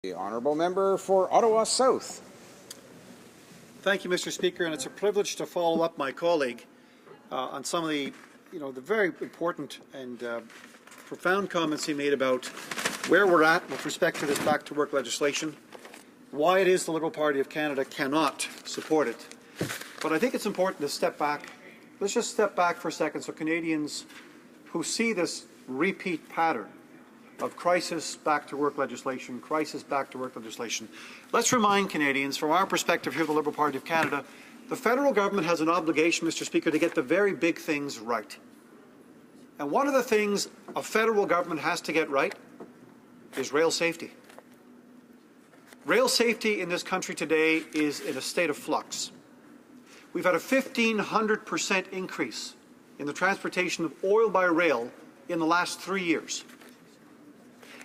The honourable member for Ottawa South. Thank you, Mr. Speaker, and it's a privilege to follow up my colleague on some of the very important and profound comments he made about where we're at with respect to this back-to-work legislation, why it is the Liberal Party of Canada cannot support it. But I think it's important to step back. Let's just step back for a second so Canadians who see this repeat pattern of crisis back-to-work legislation, crisis back-to-work legislation. Let's remind Canadians, from our perspective here at the Liberal Party of Canada, the federal government has an obligation, Mr. Speaker, to get the very big things right. And one of the things a federal government has to get right is rail safety. Rail safety in this country today is in a state of flux. We've had a 1,500% increase in the transportation of oil by rail in the last 3 years.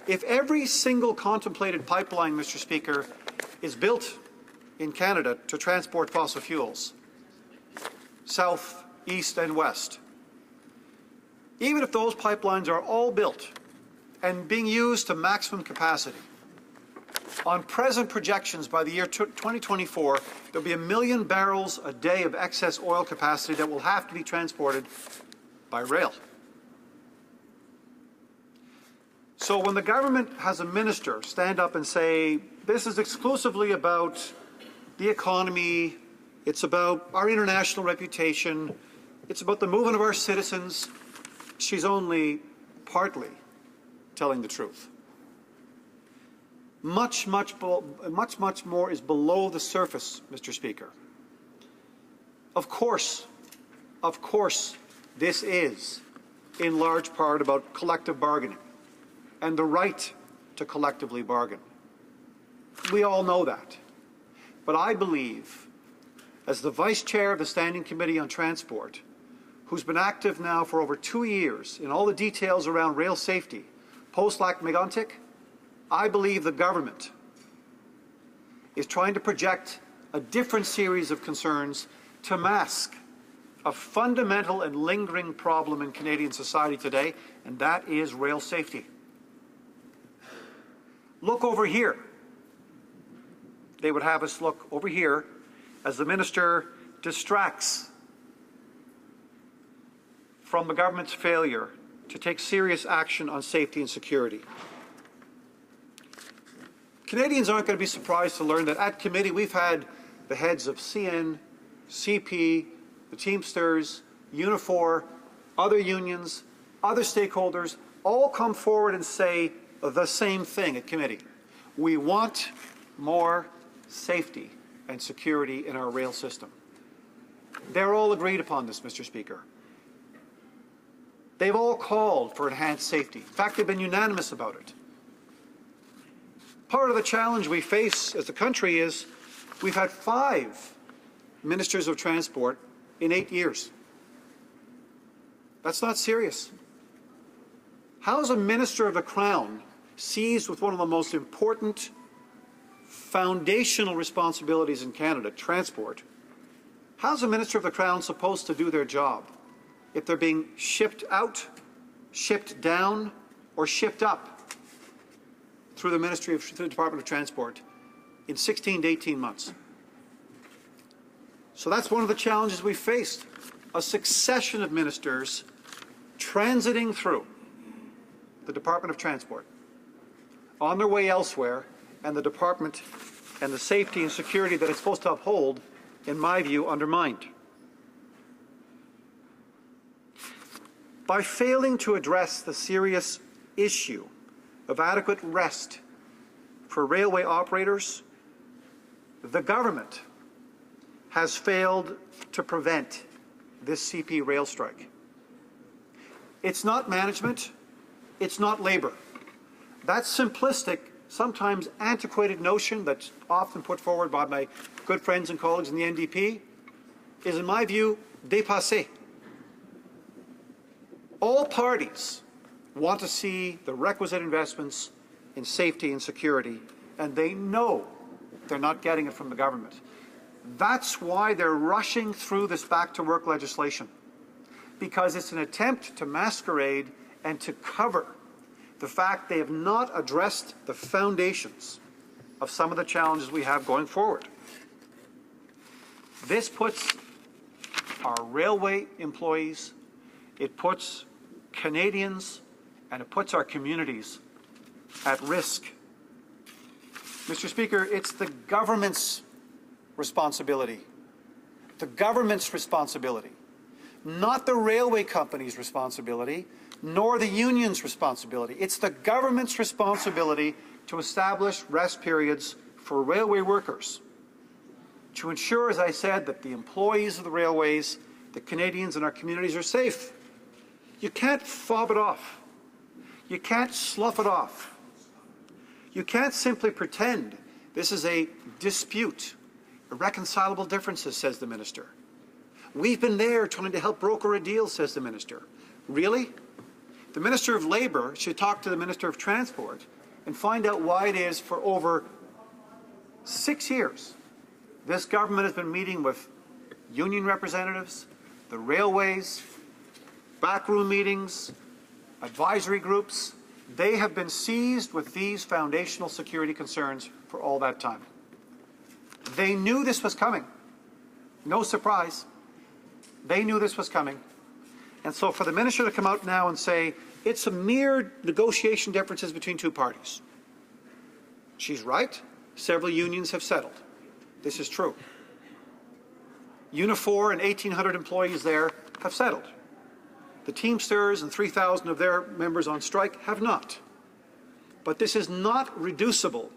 If every single contemplated pipeline, Mr. Speaker, is built in Canada to transport fossil fuels, south, east and west, even if those pipelines are all built and being used to maximum capacity, on present projections by the year 2024, there'll be 1 million barrels a day of excess oil capacity that will have to be transported by rail. So when the government has a minister stand up and say, this is exclusively about the economy, it's about our international reputation, it's about the movement of our citizens, she's only partly telling the truth. Much more is below the surface, Mr. Speaker. Of course, this is in large part about collective bargaining and the right to collectively bargain. We all know that. But I believe, as the Vice Chair of the Standing Committee on Transport, who's been active now for over 2 years in all the details around rail safety, post-Lac McGuinty, I believe the government is trying to project a different series of concerns to mask a fundamental and lingering problem in Canadian society today, and that is rail safety. Look over here. They would have us look over here as the minister distracts from the government's failure to take serious action on safety and security. Canadians aren't going to be surprised to learn that at committee we've had the heads of CN, CP, the Teamsters, Unifor, other unions, other stakeholders all come forward and say the same thing at committee. We want more safety and security in our rail system. They're all agreed upon this, Mr. Speaker. They've all called for enhanced safety. In fact, they've been unanimous about it. Part of the challenge we face as a country is we've had 5 ministers of transport in 8 years. That's not serious. How is a minister of the Crown seized with one of the most important foundational responsibilities in Canada, transport? How's a minister of the Crown supposed to do their job if they're being shipped out, shipped down, or shipped up through the Department of Transport in 16 to 18 months? So that's one of the challenges we faced, a succession of ministers transiting through the Department of Transport on their way elsewhere, and the department and the safety and security that it's supposed to uphold, in my view, undermined. By failing to address the serious issue of adequate rest for railway operators, the government has failed to prevent this CP rail strike. It's not management, it's not labour. That simplistic, sometimes antiquated notion that's often put forward by my good friends and colleagues in the NDP is, in my view, dépassé. All parties want to see the requisite investments in safety and security, and they know they're not getting it from the government. That's why they're rushing through this back-to-work legislation, because it's an attempt to masquerade and to cover the fact they have not addressed the foundations of some of the challenges we have going forward. This puts our railway employees, it puts Canadians, and it puts our communities at risk. Mr. Speaker, it's the government's responsibility. The government's responsibility, not the railway company's responsibility, nor the union's responsibility. It's the government's responsibility to establish rest periods for railway workers, to ensure, as I said, that the employees of the railways, the Canadians and our communities are safe. You can't fob it off. You can't slough it off. You can't simply pretend this is a dispute, irreconcilable differences, says the minister. We've been there trying to help broker a deal, says the minister. Really? The Minister of Labour should talk to the Minister of Transport and find out why it is for over 6 years this government has been meeting with union representatives, the railways, backroom meetings, advisory groups. They have been seized with these foundational security concerns for all that time. They knew this was coming. No surprise. They knew this was coming. And so for the minister to come out now and say, it's a mere negotiation differences between two parties. She's right. Several unions have settled. This is true. Unifor and 1,800 employees there have settled. The Teamsters and 3,000 of their members on strike have not. But this is not reducible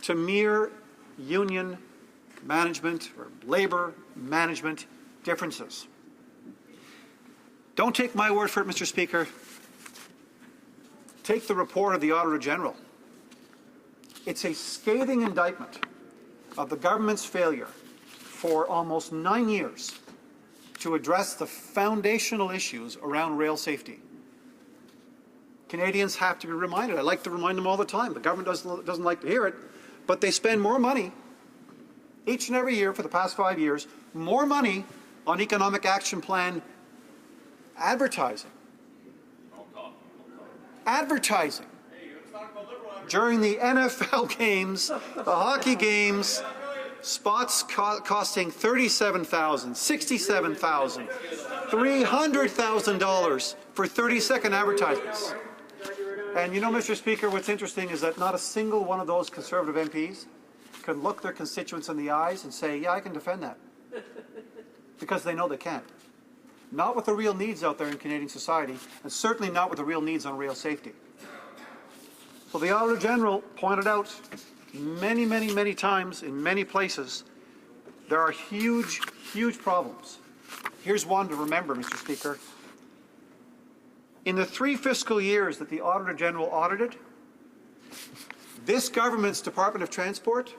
to mere union management or labor management differences. Don't take my word for it, Mr. Speaker. Take the report of the Auditor General. It's a scathing indictment of the government's failure for almost 9 years to address the foundational issues around rail safety. Canadians have to be reminded. I like to remind them all the time. The government doesn't like to hear it, but they spend more money each and every year for the past 5 years, more money on economic action plan advertising. Advertising. During the NFL games, the hockey games, spots costing $37,000, $67,000, $300,000 for 30-second advertisements. And you know, Mr. Speaker, what's interesting is that not a single one of those Conservative MPs can look their constituents in the eyes and say, yeah, I can defend that. Because they know they can't. Not with the real needs out there in Canadian society, and certainly not with the real needs on rail safety. So the Auditor General pointed out many, many, many times in many places, there are huge, huge problems. Here's one to remember, Mr. Speaker. In the 3 fiscal years that the Auditor General audited, this government's Department of Transport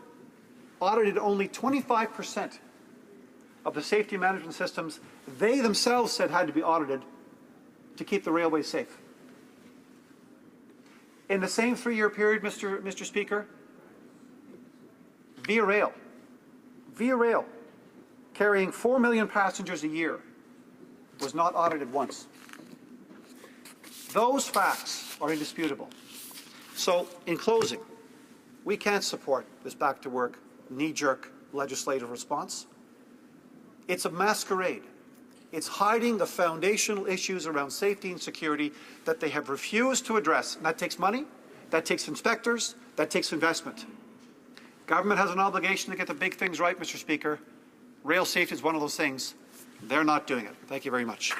audited only 25% of the safety management systems they themselves said had to be audited to keep the railways safe. In the same 3-year period, Mr. Speaker, Via Rail, carrying 4 million passengers a year, was not audited once. Those facts are indisputable. So, in closing, we can't support this back-to-work, knee-jerk legislative response. It's a masquerade. It's hiding the foundational issues around safety and security that they have refused to address. And that takes money, that takes inspectors, that takes investment. Government has an obligation to get the big things right, Mr. Speaker. Rail safety is one of those things. They're not doing it. Thank you very much.